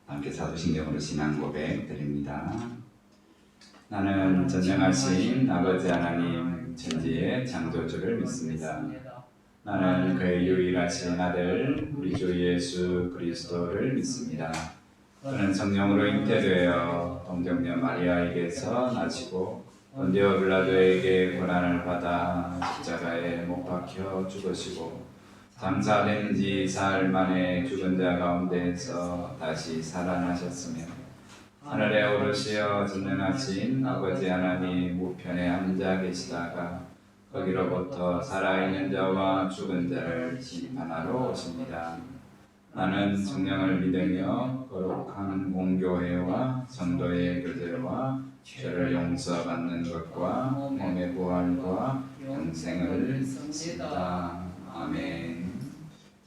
함께 사도신경으로 신앙 고백 드립니다. 나는 전능하신 아버지 하나님 천지의 창조주를 믿습니다. 나는 그의 유일하신 아들 우리 주 예수 그리스도를 믿습니다. 그는 성령으로 잉태되어 동정녀 마리아에게서 나시고 본디오 빌라도에게 고난을 받아 십자가에 못 박혀 죽으시고 장사된 지 사흘 만에 죽은 자 가운데에서 다시 살아나셨으며 하늘에 오르시어 전능하신 아버지 하나님 우편에 앉아 계시다가 거기로부터 살아있는 자와 죽은 자를 심판하러 오십니다. 나는 성령을 믿으며 거룩한 공교회와 성도의 교제와 죄를 용서받는 것과 몸의 부활과 영생을 믿습니다. 아멘.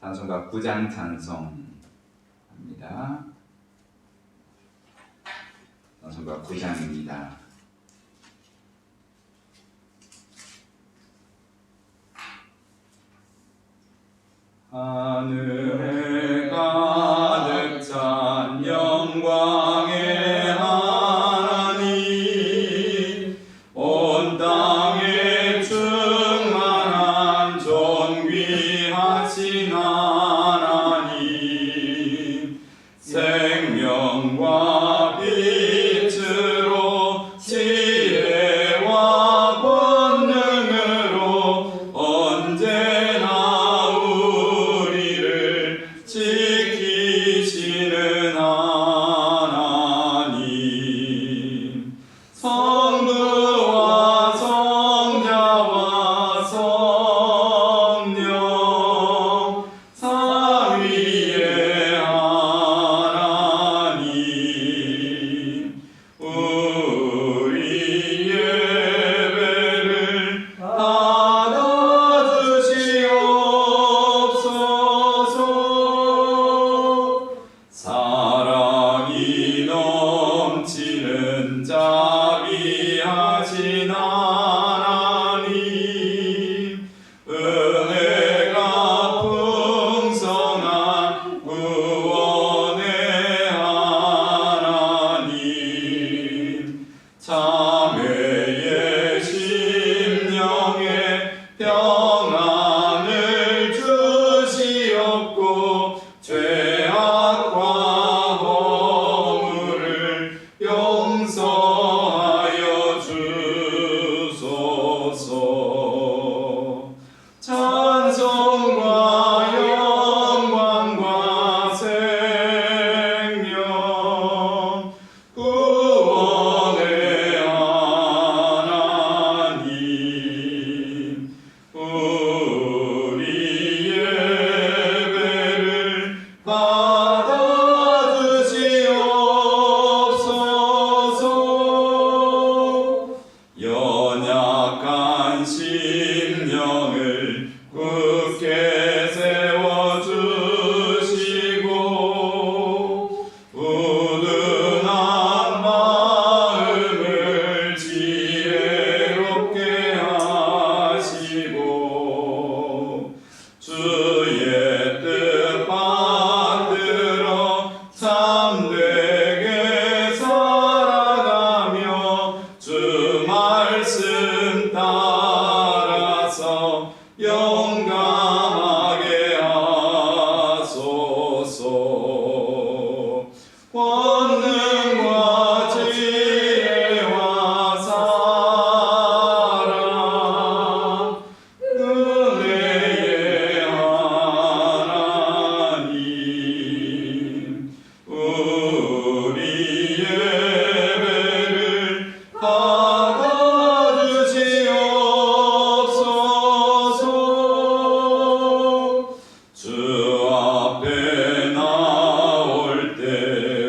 찬송가 9장 찬송합니다. 찬송가 9장입니다. 하늘에 가득 찬 영광의 하나님, 온 땅에 충만한 존귀하신 하나님, 생명과 빛으로 지혜와 권능으로 언제나 지키시는 하나님, 성부와 성자와 성령 삼위의 하나님, 우리 예배를 받아주시옵소서. 사랑이 넘치는 자비하신 하나님, 은혜가 풍성한 구원의 하나님, 자매의 심령에 평안을 주시옵고 죄악과 허물을 용서하여 주소서. 찬송과 영광과 생명 구원의 하나님, 우리 예배를 받아주시옵소서. 연약한 심령을 굳게 세워주시고 우둔한 마음을 지혜롭게 하시고 주의 뜻 받들어 참되게 살아가며 주 말씀 따라서 용감하게 하소서. 권능과 지혜와 사랑 은혜의 하나님, 우리 예배를 받아주시옵소서. 주 앞에 나올 때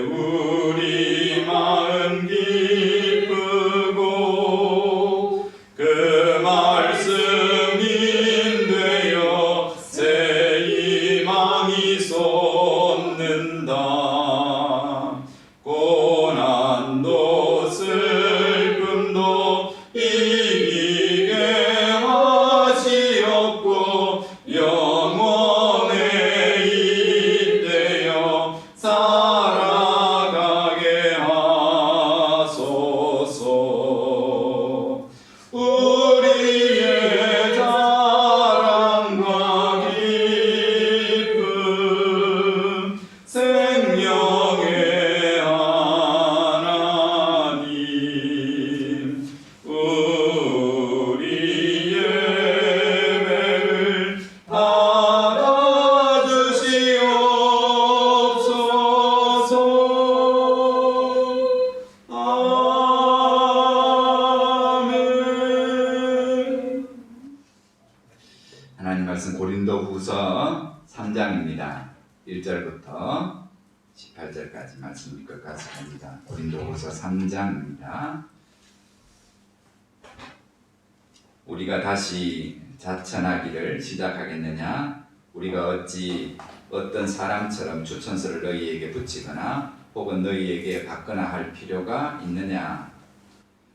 1절부터 18절까지 말씀 끝까지 봅니다. 고린도후서 3장입니다. 우리가 다시 자천하기를 시작하겠느냐? 우리가 어찌 어떤 사람처럼 추천서를 너희에게 붙이거나 혹은 너희에게 받거나 할 필요가 있느냐?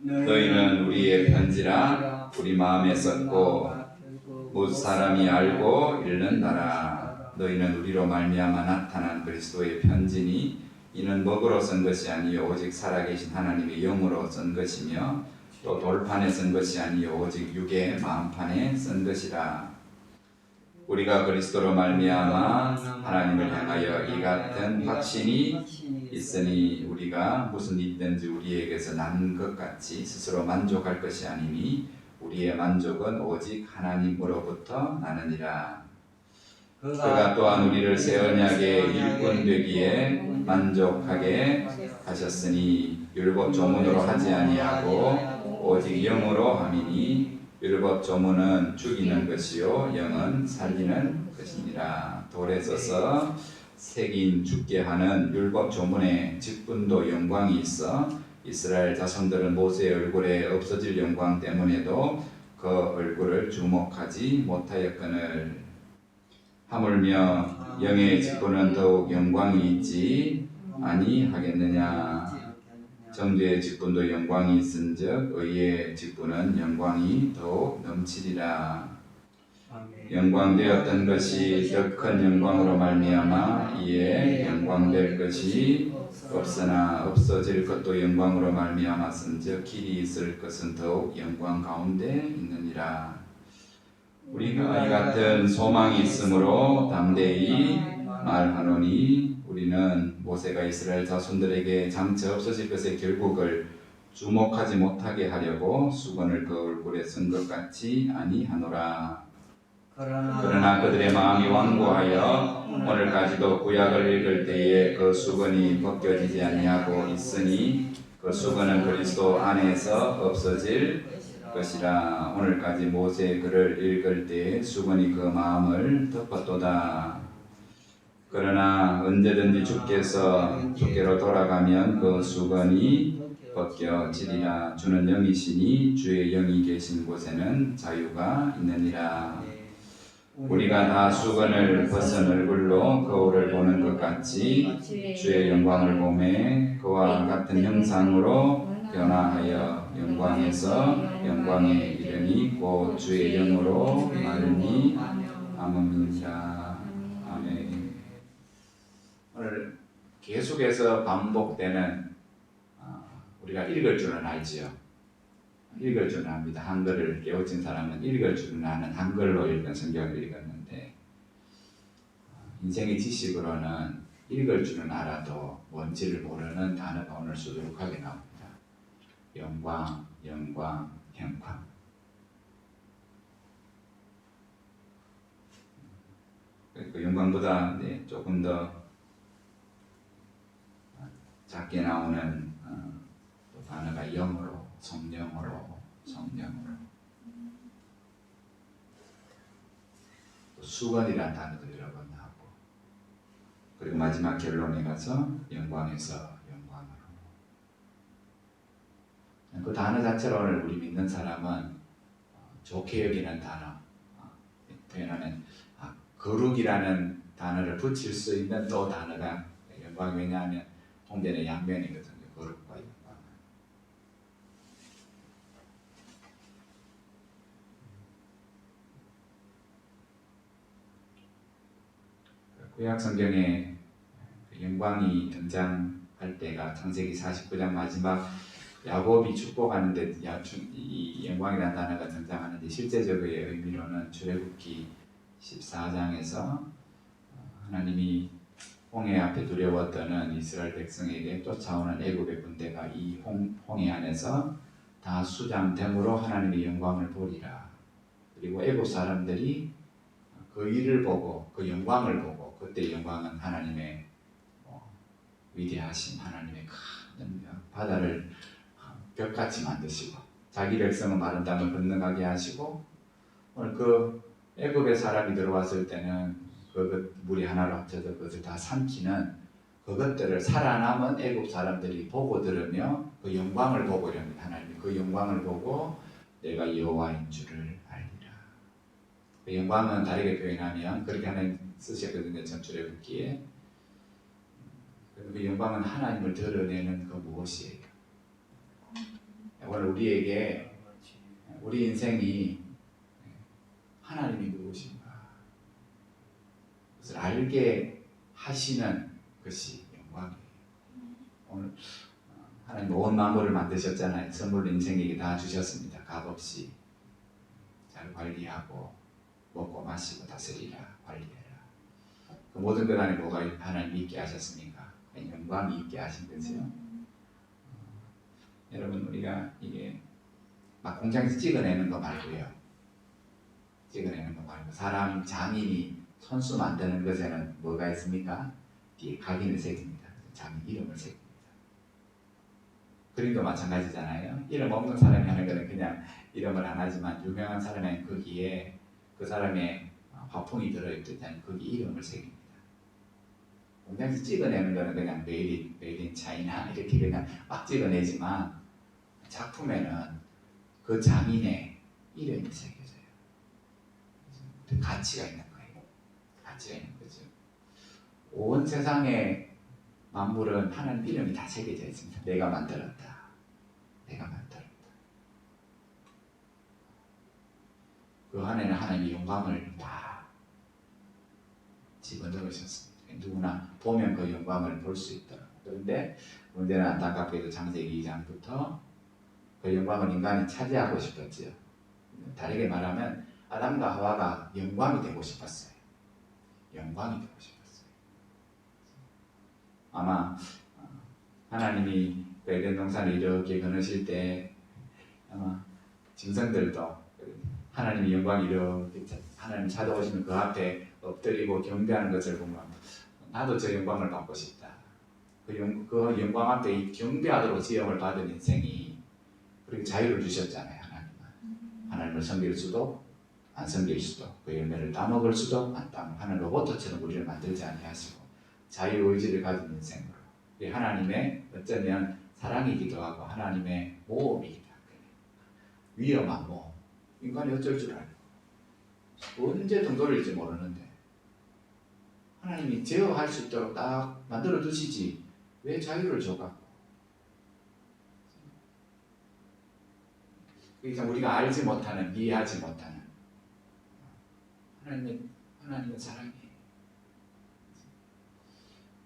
너희는 우리의 편지라 우리 마음에 썼고 못 사람이 알고 읽는다라. 너희는 우리로 말미암아 나타난 그리스도의 편지니 이는 먹으로 쓴 것이 아니요 오직 살아계신 하나님의 영으로 쓴 것이며 또 돌판에 쓴 것이 아니요 오직 육의 마음판에 쓴 것이라. 우리가 그리스도로 말미암아 하나님을 향하여 이 같은 확신이 있으니 우리가 무슨 일이든지 우리에게서 난 것 같이 스스로 만족할 것이 아니니 우리의 만족은 오직 하나님으로부터 나느니라. 그가 또한 우리를 새 언약의 일꾼 되기에 만족하게 하셨으니 율법 조문으로 하지 아니하고 오직 영으로 함이니 율법 조문은 죽이는 것이요 영은 살리는 것이니라. 돌에 써서 새긴 죽게 하는 율법 조문의 직분도 영광이 있어 이스라엘 자손들은 모세의 얼굴에 없어질 영광 때문에도 그 얼굴을 주목하지 못하였거늘 하물며 영의 직분은 더욱 영광이 있지 아니하겠느냐. 정죄의 직분도 영광이 있은즉 의의 직분은 영광이 더욱 넘치리라. 영광되었던 것이 더 큰 영광으로 말미암아 이에 영광될 것이 없으나 없어질 것도 영광으로 말미암았은즉 길이 있을 것은 더욱 영광 가운데 있느니라. 우리가 이 같은 소망이 있으므로 담대히 말하노니 우리는 모세가 이스라엘 자손들에게 장차 없어질 것의 결국을 주목하지 못하게 하려고 수건을 그 얼굴에 쓴 것 같이 아니하노라. 그러나 그들의 마음이 완고하여 오늘까지도 구약을 읽을 때에 그 수건이 벗겨지지 아니하고 있으니 그 수건은 그리스도 안에서 없어질 것이라. 오늘까지 모세의 글을 읽을 때에 수건이 그 마음을 덮었도다. 그러나 언제든지 주께로 돌아가면 그 수건이 벗겨지리라. 주는 영이시니 주의 영이 계신 곳에는 자유가 있느니라. 우리가 다 수건을 벗은 얼굴로 거울을 보는 것 같이 주의 영광을 보매 그와 같은 형상으로 변화하여 영광에서 영광에 이르니 곧 주의 영으로 말미암음이니라. 아멘. 오늘 계속해서 반복되는 우리가 읽을 줄은 알지요. 읽을 줄은 압니다. 한글을 깨우친 사람은 읽을 줄은 아는 한글로 읽은 성경을 읽었는데 인생의 지식으로는 읽을 줄은 알아도 뭔지를 모르는 단어가 오늘 수두룩하게 나옵니다. 영광, 영광, 영광. 그 영광보다 조금 더 작게 나오는 단어가 영으로, 성령으로. 수건이라는 단어도 여러 번 나오고 그리고 마지막 결론에 가서 영광에서 영광으로. 그 단어 자체로 오늘 우리 믿는 사람은 좋게 여기는 단어, 표현하면 거룩이라는 단어를 붙일 수 있는 또 단어가 영광. 왜냐하면 홍대는 양면이거든요. 거룩과 영광. 구약 성경에 영광이 등장할 때가 창세기 49장 마지막 야곱이 축복하는데 이 영광이라는 단어가 등장하는데 실제적의 의미로는 출애굽기 14장에서 하나님이 홍해 앞에 두려워 떠는 이스라엘 백성에게 쫓아오는 애굽의 군대가 이 홍해 안에서 다 수장됨으로 하나님의 영광을 보리라. 그리고 애굽 사람들이 그 일을 보고 그 영광을 보고 그때 영광은 하나님의 위대하신 하나님의 큰 바다를 벽같이 만드시고 자기 백성은 마른 땅을 건너가게 하시고 오늘 그 애굽의 사람이 들어왔을 때는 그것 물이 하나로 합쳐져 그것을 다 삼키는 그것들을 살아남은 애굽 사람들이 보고 들으며 그 영광을 보고 이럽니다. 하나님이 그 영광을 보고 내가 여호와인 줄을 알리라. 그 영광은 다르게 표현하면 그렇게 하나님 쓰셨거든요. 전출애굽기에. 그 영광은 하나님을 드러내는 그 무엇이에요? 오늘 우리에게 우리 인생이 하나님이 누구신가 그것을 알게 하시는 것이 영광이에요. 오늘 하나님 온 만물을 만드셨잖아요. 선물로 인생에게 다 주셨습니다. 값없이 잘 관리하고 먹고 마시고 다스리라 관리해라. 그 모든 것 안에 뭐가 하나님 있게 하셨습니까? 영광이 있게 하신 거죠. 여러분 우리가 이게 막 공장에서 찍어내는 거 말고요. 찍어내는 거 말고 사람 장인이 손수 만드는 것에는 뭐가 있습니까? 뒤에 각인을 새깁니다. 장인 이름을 새깁니다. 그림도 마찬가지잖아요. 이름 없는 사람이 하는 거는 그냥 이름을 안 하지만 유명한 사람은 거기에 그 사람의 화풍이 들어있듯이 거기 이름을 새깁니다. 공장에서 찍어내는 거는 그냥 메이드 인 차이나 이렇게 그냥 막 찍어내지만 작품에는 그 장인의 이름이 새겨져요. 가치가 있는 거예요. 가치가 있는 거죠. 온 세상의 만물은 하나님 이름이 다 새겨져 있습니다. 내가 만들었다. 내가 만들었다. 그 안에는 하나님의 영광을 다 집어넣으셨습니다. 누구나 보면 그 영광을 볼 수 있도록. 그런데 문제는 안타깝게도 창세기 2장부터 그 영광을 인간이 차지하고 싶었지요. 다르게 말하면 아담과 하와가 영광이 되고 싶었어요. 영광이 되고 싶었어요. 아마 하나님이 에덴 동산을 이렇게 거느실 때 아마 짐승들도 하나님의 영광이 이렇게 하나님 찾아오시면 그 앞에 엎드리고 경배하는 것을 보면 나도 저 영광을 받고 싶다. 그 영광 앞에 경배하도록 지음을 받은 인생이 그렇게 자유를 주셨잖아요. 하나님을 섬길 수도 안 섬길 수도 그 열매를 따먹을 수도 안 따먹을 하는 로봇처럼 우리를 만들지 아니하시고 자유의지를 가진 인생으로 하나님의 어쩌면 사랑이기도 하고 하나님의 모험이기도 하고 위험한 모험. 인간이 어쩔 줄 알고 언제 등 돌릴지 모르는데 하나님이 제어할 수 있도록 딱 만들어 두시지 왜 자유를 줘갖고 그러니까 우리가 알지 못하는 이해하지 못하는 하나님의 사랑이에요.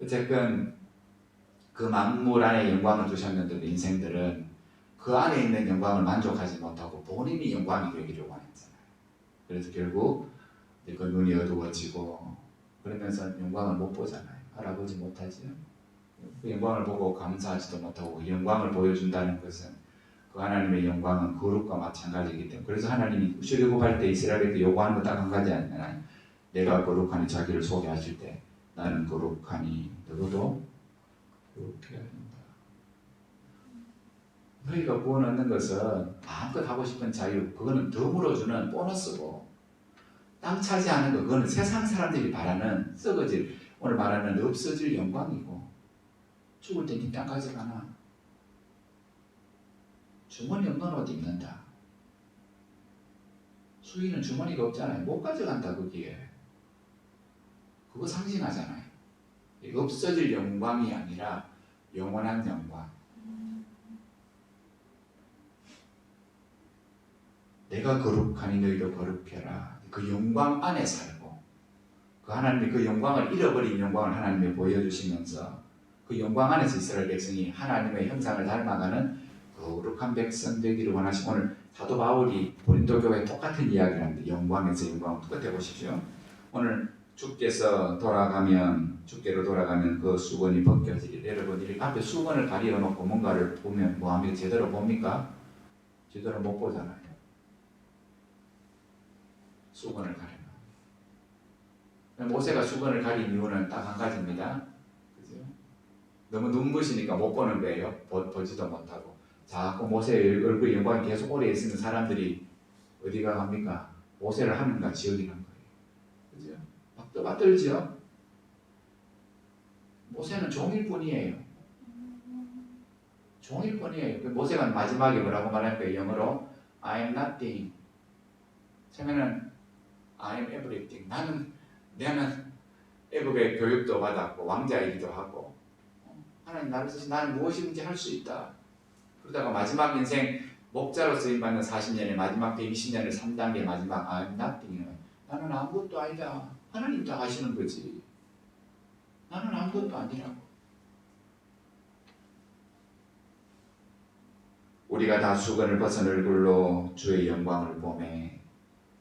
어쨌든 그 만물 안에 영광을 두셨는데도 인생들은 그 안에 있는 영광을 만족하지 못하고 본인이 영광이 되기를 원했잖아요. 그래서 결국 그 눈이 어두워지고 그러면서 영광을 못 보잖아요. 알아보지 못하지요. 그 영광을 보고 감사하지도 못하고 영광을 보여준다는 것은 그 하나님의 영광은 거룩과 마찬가지이기 때문에 그래서 하나님이 출애굽할 때 이스라엘에게 요구하는 거 딱 한 가지 아니잖아요. 내가 거룩하니 자기를 소개하실 때 나는 거룩하니 너도 거룩해야 한다. 너희가 구원 얻는 것은 마음껏 하고 싶은 자유 그거는 덤으로 주는 보너스고 땅 차지하는 거 그거는 세상 사람들이 바라는 썩어질 오늘 말하는 없어질 영광이고 죽을 때 네 땅 가져가나 주머니 없는 옷 입는다. 수위는 주머니가 없잖아요. 못 가져간다 거기에. 그거 상징하잖아요. 없어질 영광이 아니라 영원한 영광. 내가 거룩하니 너희도 거룩해라. 그 영광 안에 살고 그 하나님의 그 영광을 잃어버린 영광을 하나님이 보여주시면서 그 영광 안에서 이스라엘 백성이 하나님의 형상을 닮아가는 거룩한 백성 되기를 원하시고 오늘 사도 바울이 고린도 교회에 똑같은 이야기를 하는데 영광에서 영광을 똑같아 보십시오. 오늘 주께로 돌아가면 그 수건이 벗겨지길 여러분 이 앞에 수건을 가리워놓고 뭔가를 보면 뭐하면 제대로 봅니까? 제대로 못 보잖아요. 수건을 가려놔. 모세가 수건을 가린 이유는 딱 한 가지입니다. 그죠? 너무 눈부시니까 못 보는 거예요. 보지도 못하고. 자꾸 모세의 얼굴 영광이 계속 오래 있으면 사람들이 어디가 갑니까? 모세를 하는가 지어기는 거예요. 그죠? 막 떠받들죠. 모세는 종일뿐이에요. 종일뿐이에요. 그 모세가 마지막에 뭐라고 말할까요? 영어로 I am nothing. 처음에는 I am everything. 나는 애굽의 교육도 받았고 왕자이기도 하고 하나님 나를 쓰시 나는 무엇이든지 할 수 있다. 그러다가 마지막 인생 목자로 쓰임받는 40년의 마지막 120년의 3단계 마지막 I am nothing은 나는 아무것도 아니다. 하나님 다 하시는 거지. 나는 아무것도 아니라고. 우리가 다 수건을 벗은 얼굴로 주의 영광을 보매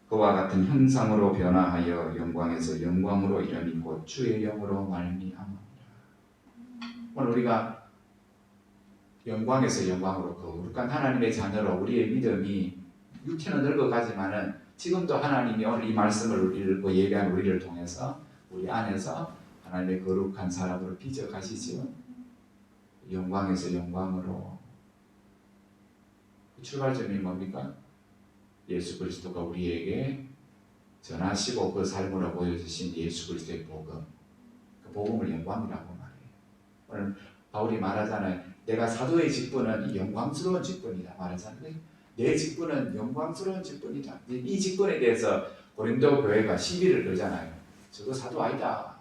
그와 같은 형상으로 변화하여 영광에서 영광으로 이르니 곧 주의 영으로 말미암아. 오늘 우리가 영광에서 영광으로 거룩한 하나님의 자녀로 우리의 믿음이 육체는 늙어가지만은 지금도 하나님이 오늘 이 말씀을 읽고 예배한 우리를 통해서 우리 안에서 하나님의 거룩한 사람으로 빚어 가시죠. 영광에서 영광으로. 출발점이 뭡니까? 예수 그리스도가 우리에게 전하시고 그 삶으로 보여주신 예수 그리스도의 복음. 그 복음을 영광이라고 말해요. 오늘 바울이 말하잖아요. 내가 사도의 직분은 영광스러운 직분이다 말하잖아요. 내 직분은 영광스러운 직분이다. 이 직분에 대해서 고린도 교회가 시비를 걸잖아요. 저거 사도 아니다.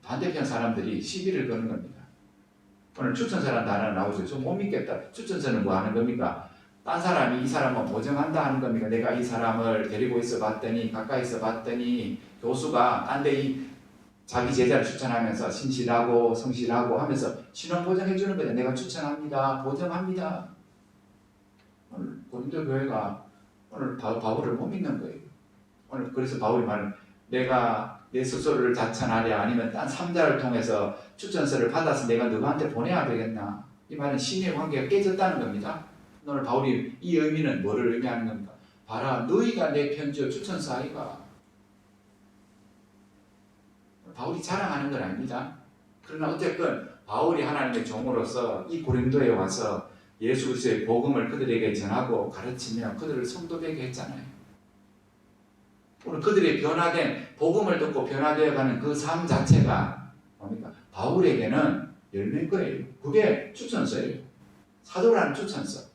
반대편 사람들이 시비를 거는 겁니다. 오늘 추천서라는 단어가 나오죠. 좀 못 믿겠다. 추천서는 뭐 하는 겁니까? 딴 사람이 이 사람을 보정한다 하는 겁니까? 내가 이 사람을 데리고 있어 봤더니 가까이 있어 봤더니 교수가 딴 데 자기 제자를 추천하면서 신실하고 성실하고 하면서 신원 보정해 주는 거예요. 내가 추천합니다. 보정합니다. 오늘 고린도 교회가 오늘 바울을 못 믿는 거예요. 오늘 그래서 바울이 말은 내가 내 스스로를 자천하랴 아니면 딴 3자를 통해서 추천서를 받아서 내가 누구한테 보내야 되겠나. 이 말은 신의 관계가 깨졌다는 겁니다. 오늘 바울이 이 의미는 뭐를 의미하는 겁니까? 봐라 너희가 내 편지요 추천서 아이가. 바울이 자랑하는 건 아닙니다. 그러나 어쨌건 바울이 하나님의 종으로서 이 고린도에 와서 예수 그리스도의 복음을 그들에게 전하고 가르치며 그들을 성도되게 했잖아요. 오늘 그들의 변화된 복음을 듣고 변화되어가는 그 삶 자체가 뭡니까? 바울에게는 열매인 거예요. 그게 추천서예요. 사도라는 추천서.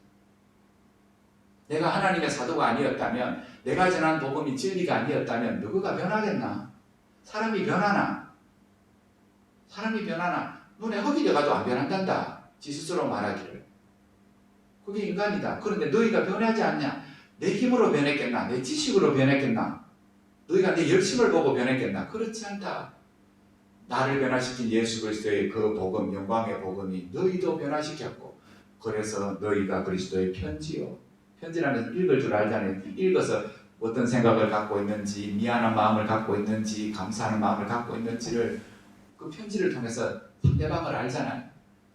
내가 하나님의 사도가 아니었다면, 내가 전한 복음이 진리가 아니었다면 누구가 변하겠나? 사람이 변하나? 사람이 변하나? 눈에 흙이 들어가도 안 변한단다. 지 스스로 말하기를. 그게 인간이다. 그런데 너희가 변하지 않냐? 내 힘으로 변했겠나? 내 지식으로 변했겠나? 너희가 내 열심을 보고 변했겠나? 그렇지 않다. 나를 변화시킨 예수 그리스도의 그 복음, 영광의 복음이 너희도 변화시켰고, 그래서 너희가 그리스도의 편지요. 편지라는 읽을 줄 알잖아요. 읽어서 어떤 생각을 갖고 있는지, 미안한 마음을 갖고 있는지, 감사하는 마음을 갖고 있는지를 그 편지를 통해서 상대방을 알잖아요.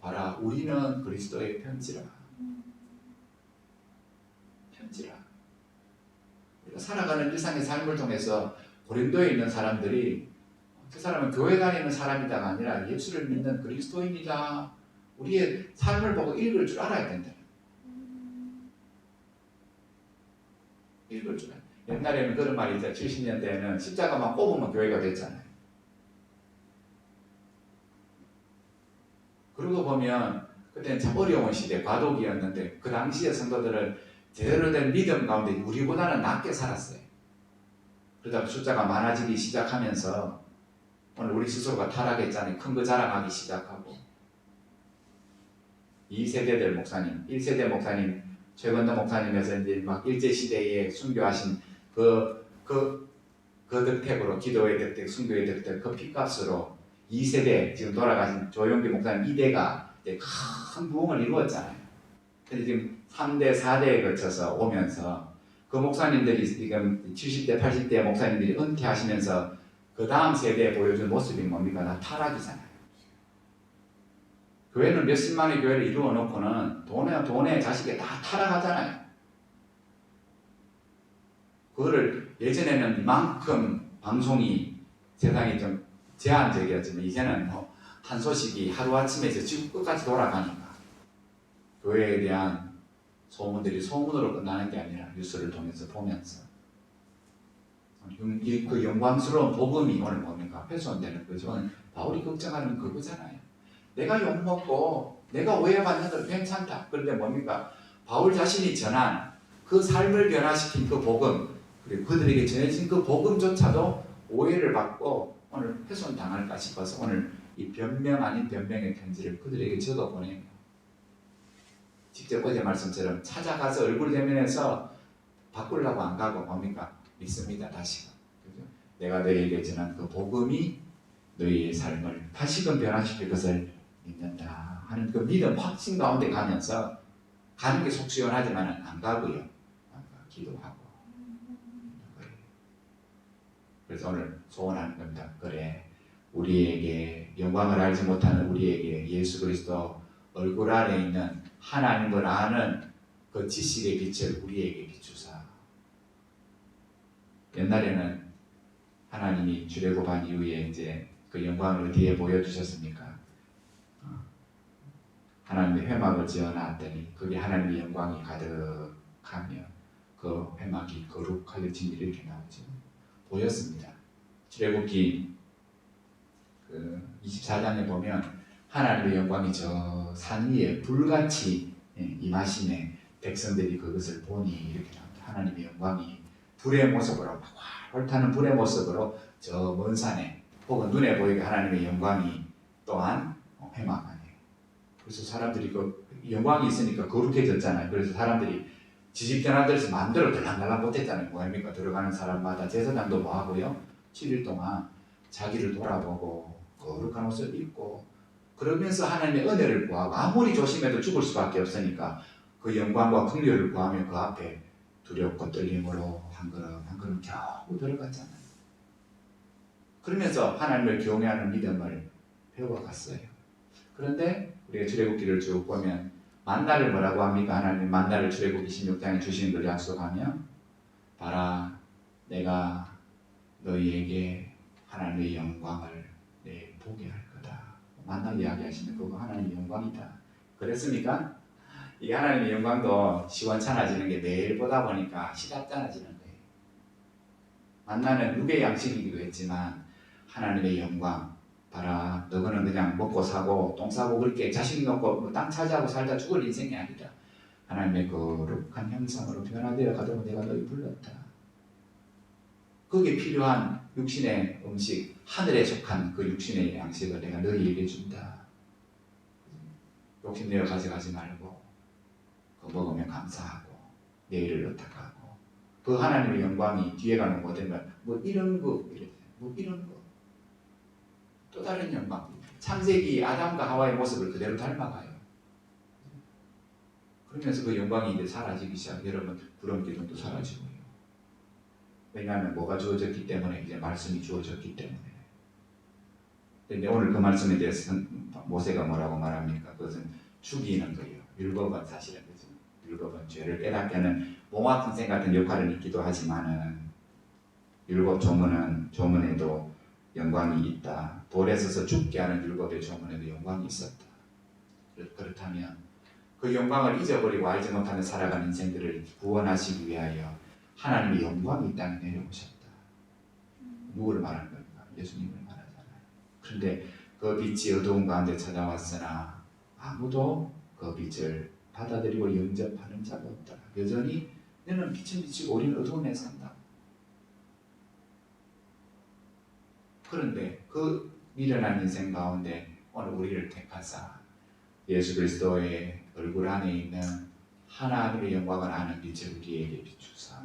봐라, 우리는 그리스도의 편지라. 편지라. 우리가 살아가는 일상의 삶을 통해서 고린도에 있는 사람들이 그 사람은 교회 다니는 사람이다가 아니라 예수를 믿는 그리스도인이다. 우리의 삶을 보고 읽을 줄 알아야 된다. 읽을 줄 알아야. 옛날에는 그런 말이 있죠. 70년대에는 십자가만 꼽으면 교회가 됐잖아요. 그러고 보면 그때는 참 어려운 시대, 과도기였는데 그 당시의 성도들은 제대로 된 믿음 가운데 우리보다는 낮게 살았어요. 그러다가 숫자가 많아지기 시작하면서 오늘 우리 스스로가 타락했잖아요. 큰 거 자랑하기 시작하고 2세대들 목사님, 1세대 목사님, 최건도 목사님에서 이제 막 일제시대에 순교하신 그 덕택으로 기도의 덕택, 순교의 덕택, 그 핏값으로 2세대 지금 돌아가신 조용기 목사님 2대가 이제 큰 부흥을 이루었잖아요. 근데 지금 3대, 4대에 거쳐서 오면서 그 목사님들이 지금 70대, 80대 목사님들이 은퇴하시면서 그 다음 세대에 보여준 모습이 뭡니까? 다 타락이잖아요. 교회는 몇십만의 교회를 이루어 놓고는 돈에 자식이 다 타락하잖아요. 그거를 예전에는 이만큼 방송이 세상이 좀 제한적이었지만 이제는 한 소식이 하루아침에 지구 끝까지 돌아가니까 교회에 대한 소문들이 소문으로 끝나는 게 아니라 뉴스를 통해서 보면서 그 영광스러운 복음이 오늘 뭡니까? 훼손되는 거죠. 오늘 바울이 걱정하는 그거잖아요. 내가 욕먹고 내가 오해받는 건 괜찮다. 그런데 뭡니까? 바울 자신이 전한 그 삶을 변화시킨 그 복음, 그리고 그들에게 전해진 그 복음조차도 오해를 받고 오늘 훼손당할까 싶어서 오늘 이 변명 아닌 변명의 편지를 그들에게 적어 보내요. 직접 어제 말씀처럼 찾아가서 얼굴 대면해서 바꾸려고 안 가고 뭡니까? 믿습니다. 다시금. 그죠? 내가 너희에게 전한 그 복음이 너희의 삶을 다시금 변화시킬 것을 믿는다 하는 그 믿음 확신 가운데 가면서 가는 게 속 시원하지만 안 가고요. 기도하고. 그래서 오늘 소원하는 겁니다. 그래, 우리에게 영광을 알지 못하는 우리에게 예수 그리스도 얼굴 안에 있는 하나님을 아는 그 지식의 빛을 우리에게 비추사. 옛날에는 하나님이 출애굽한 이후에 이제 그 영광을 어디에 보여주셨습니까? 하나님의 회막을 지어놨더니 그게 하나님의 영광이 가득하며 그 회막이 거룩하여진 일이 이렇게 나오죠. 보였습니다. 출애굽기 그 24장에 보면 하나님의 영광이 저 산 위에 불같이 임하시네. 백성들이 그것을 보니 이렇게 나옵니다. 하나님의 영광이 불의 모습으로 활활 타는 불의 모습으로 저 먼 산에 혹은 눈에 보이게 하나님의 영광이 또한 회막 안에. 그래서 사람들이 그 영광이 있으니까 거룩해졌잖아요. 그래서 사람들이 지식전환들에서 마음대로 들락날락 못했잖아요. 뭐입니까? 들어가는 사람마다 제사장도 뭐 하고요? 7일 동안 자기를 돌아보고 거룩한 옷을 입고 그러면서 하나님의 은혜를 구하고 아무리 조심해도 죽을 수밖에 없으니까 그 영광과 긍휼을 구하며 그 앞에 두렵고 떨림으로 한 걸음 겨우 들어갔잖아요. 그러면서 하나님을 경외하는 믿음을 배워갔어요. 그런데 우리가 출애굽기를 쭉 보면 만나를 뭐라고 합니까? 하나님 만나를 출애굽기 26장에 주시는 걸 약속하며 봐라, 내가 너희에게 하나님의 영광을 내일 보게 할 거다. 만나 이야기하시는 그거 하나님의 영광이다. 그랬습니까? 이 하나님의 영광도 시원찮아지는 게 매일 보다 보니까 시답잖아지는 거예요. 만나는 육의 양식이기도 했지만 하나님의 영광, 봐라, 너거는 그냥 먹고 사고 똥 싸고 그렇게 자식 놓고 땅 차지하고 살다 죽을 인생이 아니다. 하나님의 거룩한 형상으로 변화되어 가도록 내가 너희 불렀다. 거기에 필요한 육신의 음식, 하늘에 속한 그 육신의 양식을 내가 너희에게 준다. 욕심내어 가져가지 말고 그거 먹으면 감사하고 내일을 어떡하고 그 하나님의 영광이 뒤에 가는 거 되면 뭐 이런 거 뭐 이런 거 또 다른 영광 창세기 아담과 하와의 모습을 그대로 닮아가요. 그러면서 그 영광이 이제 사라지기 시작. 여러분 구름 기둥도 사라지고요. 왜냐하면 뭐가 주어졌기 때문에 이제 말씀이 주어졌기 때문에. 근데 오늘 그 말씀에 대해서 모세가 뭐라고 말합니까? 그것은 죽이는 거예요. 율법은 사실은 그죠. 율법은 죄를 깨닫게 하는 몽화선생 같은 역할은 있기도 하지만은 율법 조문에도 영광이 있다. 돌에 서서 죽게 하는 율법의 조문에도 영광이 있었다. 그렇다면 그 영광을 잊어버리고 알지 못하는 살아가는 인생들을 구원하시기 위하여 하나님의 영광이 이 땅에 내려오셨다. 누구를 말하는 겁니까? 예수님을 말하잖아요. 그런데 그 빛이 어두운 가운데 찾아왔으나 아무도 그 빛을 받아들이고 영접하는 자가 없다. 여전히 너는 빛은 비치고 우리는 어두운 데 산다. 그런데 그 미련한 인생 가운데 오늘 우리를 택하사 예수 그리스도의 얼굴 안에 있는 하나님의 영광을 아는 빛을 우리에게 비추사.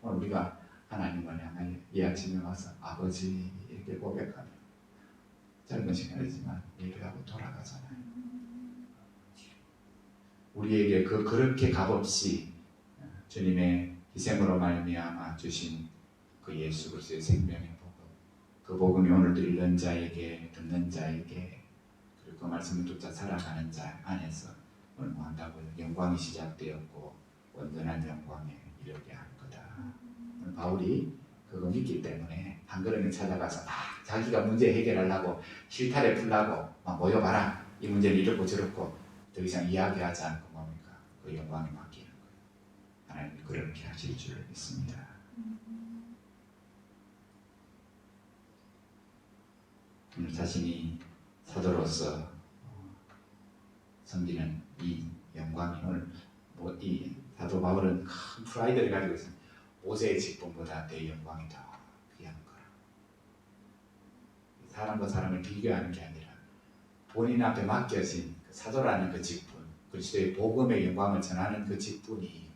오늘 우리가 하나님을 향하여 이 아침에 와서 아버지 이렇게 고백하며 짧은 시간이지만 예배하고 돌아가잖아요. 우리에게 그렇게 값없이 주님의 희생으로 말미암아 주신 그 예수 그리스도의 생명의 복음, 그 복음이 오늘도 읽는 자에게 듣는 자에게 그리고 그 말씀을 쫓아 살아가는 자 안에서 오늘 뭐 한다고요? 영광이 시작되었고 온전한 영광에 이르게 할 거다. 오늘 바울이 그거 믿기 때문에 한 걸음에 찾아가서 자기가 문제 해결하려고 실타래 풀라고 막 모여봐라. 이 문제는 이렇고 저렇고 더 이상 이야기하지 않고 뭡니까? 그 영광이 맡기는 거예요. 하나님이 그렇게 하실 줄 믿습니다. 오늘 자신이 사도로서 섬기는 이 영광이 오늘 이 사도 바울은 큰 프라이드를 가지고 있습니다. 모세의 직분보다 내 영광이 더 귀한 거라. 사람과 사람을 비교하는 게 아니라 본인 앞에 맡겨진 그 사도라는 그 직분, 그리스도의 복음의 영광을 전하는 그 직분이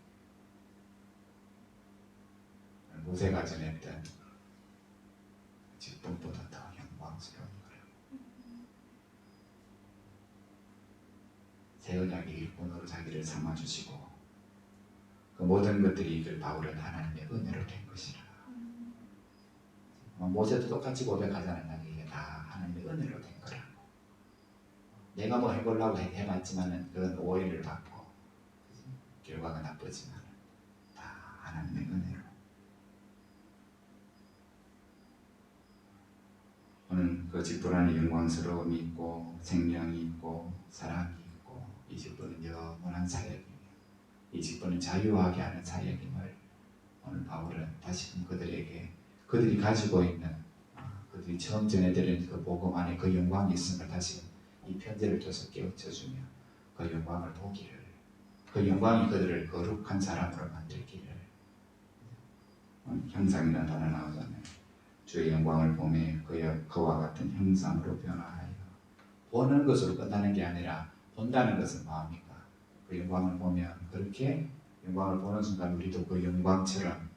모세가 전했던 직분보다 더 영광스러운 거라. 새 언약의 일꾼으로 자기를 삼아주시고 그 모든 것들이 그 바울은 하나님의 은혜로 된 것이라. 모세도 똑같이 고백하잖아요. 이게 다 하나님의 은혜로 된 거라고. 내가 뭐 해보려고 해봤지만은 그건 오해를 받고 결과가 나쁘지만 다 하나님의 은혜로. 오늘 그 직분 안에 영광스러움이 있고 생명이 있고 사랑이 있고 이 직분은 영원한 사역이에요. 이 직분은 자유하게 하는 사역임을 오늘 바울은 다시금 그들에게 그들이 가지고 있는 그들이 처음 전해드린 그 복음 안에 그 영광이 있음을 다시금 이 편지를 통해서 깨우쳐주며 그 영광을 보기를, 그 영광이 그들을 거룩한 사람으로 만들기를. 형상이라는 단어 나오잖아요. 주의 영광을 보매 그와 같은 형상으로 변화하여. 보는 것으로 끝나는 게 아니라 본다는 것은 뭐합니까? 그 영광을 보면 그렇게 영광을 보는 순간 우리도 그 영광처럼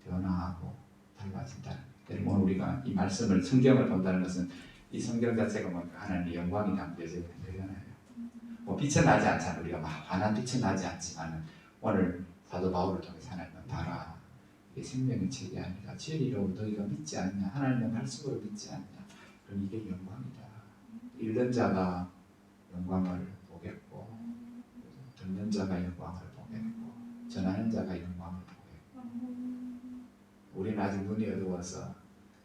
변화하고 달라진다는 거예요. 여러분, 우리가 이 말씀을 성경을 본다는 것은 이 성경 자체가 뭐 하나님의 영광이 담겨져 있는 거잖아요. 뭐 빛은 나지 않잖아요. 우리가 막 환한 빛은 나지 않지만 오늘 사도 바울을 통해서 하나님은 봐라, 이게 생명의 책이 아니라 진리로 너희가 믿지 않냐, 하나님의 말씀으로 믿지 않냐, 그럼 이게 영광이다. 읽는 자가 영광을 보겠고 듣는 자가 영광을 보겠고 전하는 자가 영광을 보겠고. 우리는 아직 눈이 어두워서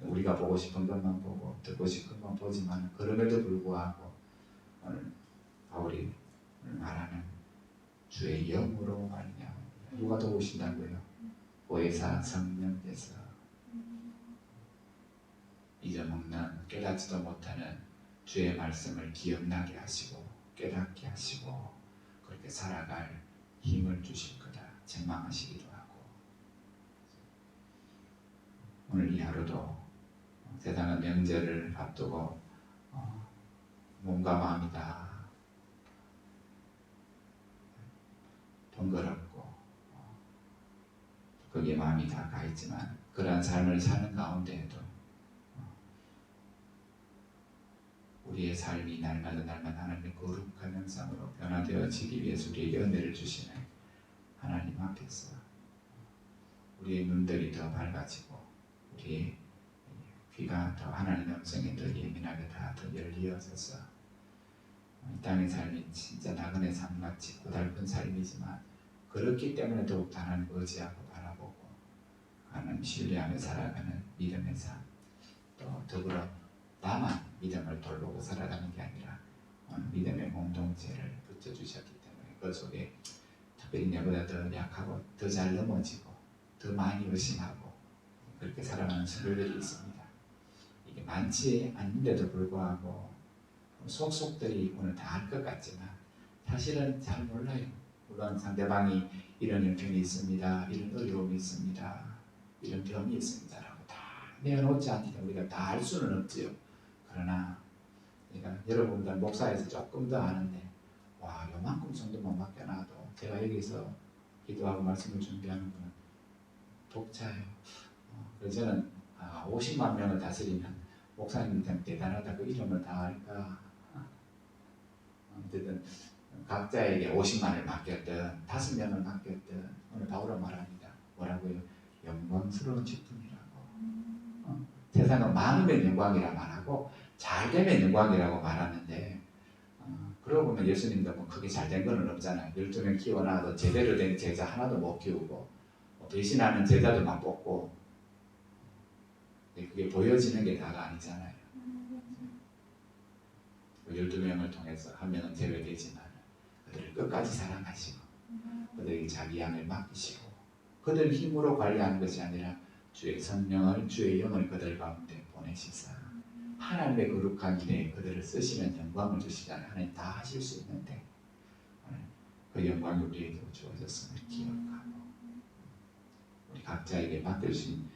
우리가 보고 싶은 것만 보고 듣고 싶은 것만 보지만 그럼에도 불구하고 오늘 바울이 말하는 주의 영으로 말이냐, 누가 도우신다고요? 보혜사 성령께서 잊어먹는 깨닫지도 못하는 주의 말씀을 기억나게 하시고 깨닫게 하시고 그렇게 살아갈 힘을 주실 거다 전망하시기도 하고. 오늘 이 하루도 세상은 명절을 앞두고 몸과 마음이 다 번거롭고 거기에 마음이 다 가있지만 그러한 삶을 사는 가운데에도 우리의 삶이 날마다 하나님의 거룩한 형상으로 변화되어지기 위해서 우리에게 은혜를 주시는 하나님 앞에서 우리의 눈들이 더 밝아지고 우리의 귀가 더 하나님의 음성에 더 예민하게 다 더 열리어져서 이 땅의 삶이 진짜 나그네 삶같이 고달픈 삶이지만 그렇기 때문에 더욱 하나님을 의지하고 바라보고 하나님 신뢰하며 살아가는 믿음의 삶, 또 더불어 나만 믿음을 돌보고 살아가는 게 아니라 믿음의 공동체를 붙여주셨기 때문에 그 속에 특별히 내보다 더 약하고 더 잘 넘어지고 더 많이 의심하고 그렇게 살아가는 서로들이 있습니다. 이게 많지 않은데도 불구하고 속속들이 오늘 다 알 것 같지만 사실은 잘 몰라요. 물론 상대방이 이런 형편이 있습니다, 이런 어려움이 있습니다, 이런 병이 있습니다 라고 다 내어놓지 않기 때문에 우리가 다 알 수는 없지요. 그러나 그러니까 여러분들 목사에서 조금 더 아는데 와, 요만큼 정도만 맡겨놔도 제가 여기서 기도하고 말씀을 준비하는 분은 독자예요. 그래서 저는 50만 명을 다스리면 목사님 대단하다 그 이름을 다 알까. 어쨌든 각자에게 50만을 맡겼든 5명을 맡겼든 오늘 바울은 말합니다. 뭐라고요? 영광스러운 직분이라고. 세상은 많으면 영광이라 말하고 잘 되면 영광이라고 말하는데 그러고 보면 예수님도 뭐 크게 잘 된 건 없잖아요. 12명 키워놔도 제대로 된 제자 하나도 못 키우고 배신하는 제자도 막 뽑고 그게 보여지는 게 다가 아니잖아요. 12명을 통해서 한 명은 제외되지만 그들을 끝까지 사랑하시고 그들에게 자기 양을 맡기시고 그들 힘으로 관리하는 것이 아니라 주의 성령을 주의 영을 그들 가운데 보내시사 하나님의 거룩한 일에 그들을 쓰시면 영광을 주시잖아요. 하나님 다 하실 수 있는데 그 영광이 우리에게 주어졌음을 기억하고 우리 각자에게 맡길 수 있는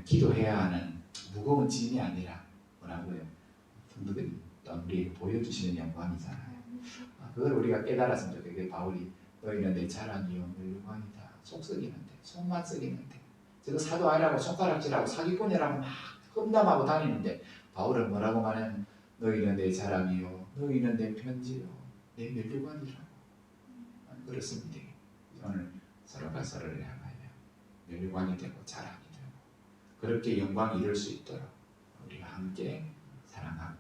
기도해야 하는 무거운 짐이 아니라 뭐라고요? 성도들이 또 우리에게 보여주시는 영광이잖아요. 그걸 우리가 깨달았으면 좋겠어요. 그게 바울이 너희는 내 자랑이요 내 영광이다. 속 썩이는데 속만 썩이는데 저거 사도 아니라고 손가락질하고 사기꾼이라고 막 험담하고 다니는데 바울은 뭐라고 말하는 너희는 내 자랑이요 너희는 내 편지요 내 면류관이라고. 그렇습니다. 오늘 서로가 서로를 향하여 면류관이 되고 자랑이 되고 그렇게 영광이 이룰 수 있도록 우리가 함께 사랑하고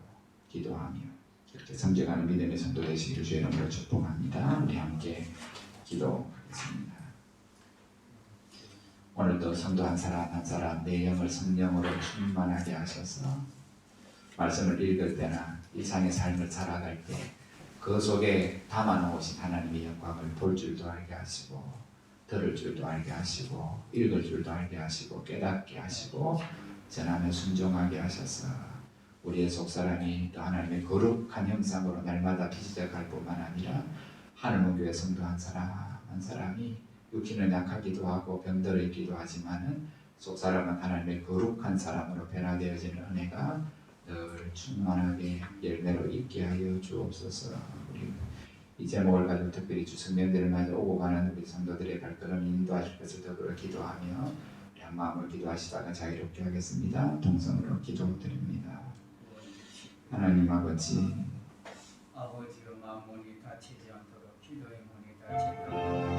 기도하며 이렇게 성장하는 믿음의 성도 되시기를 주의 이름으로 축복합니다. 우리 함께 기도하겠습니다. 오늘도 성도 한 사람 한 사람 내 영을 성령으로 충만하게 하셔서 말씀을 읽을 때나 일상의 삶을 살아갈 때 그 속에 담아놓으신 하나님의 영광을 볼 줄도 알게 하시고 들을 줄도 알게 하시고 읽을 줄도 알게 하시고 깨닫게 하시고 전하며 순종하게 하셔서 우리의 속사람이 또 하나님의 거룩한 형상으로 날마다 비시작할 뿐만 아니라 하늘문교회 성도 한 사람 한 사람이 육신은 약하기도 하고 병들어 있기도 하지만은 속사람은 하나님의 거룩한 사람으로 변화되어지는 은혜가 늘 충만하게 열매로 있게 하여 주옵소서. 우리 이 제목을 가지고 특별히 주성년들을 맞아 오고 가는 우리 성도들의 발걸음 인도하실 것을 더불어 기도하며 우리 한 마음을 기도하시다가 자유롭게 하겠습니다. 동성으로 기도드립니다. 하나님 아버지로 마음문이 닫히지 않도록 기도의 문이 닫히도록